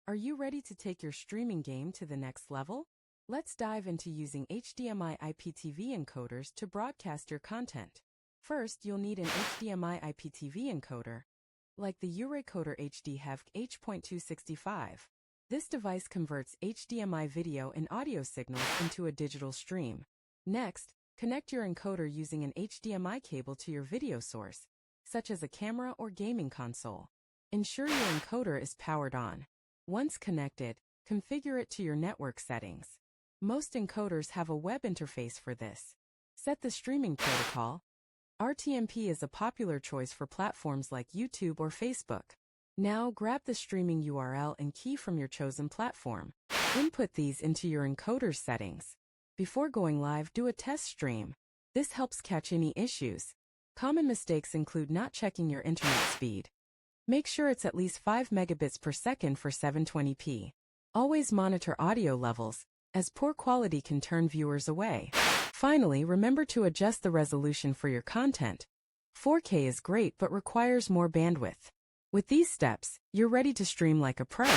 Are you ready to take your streaming game to the next level? Let's dive into using HDMI IPTV encoders to broadcast your content. First, you'll need an HDMI IPTV encoder, like the Encoder HD HEV H.265. This device converts HDMI video and audio signals into a digital stream. Next, connect your encoder using an HDMI cable to your video source, such as a camera or gaming console. Ensure your encoder is powered on. Once connected, configure it to your network settings. Most encoders have a web interface for this. Set the streaming protocol. RTMP is a popular choice for platforms like YouTube or Facebook. Now grab the streaming URL and key from your chosen platform. Input these into your encoder settings. Before going live, do a test stream. This helps catch any issues. Common mistakes include not checking your internet speed. Make sure it's at least 5 megabits per second for 720p. Always monitor audio levels, as poor quality can turn viewers away. Finally, remember to adjust the resolution for your content. 4K is great but requires more bandwidth. With these steps, you're ready to stream like a pro.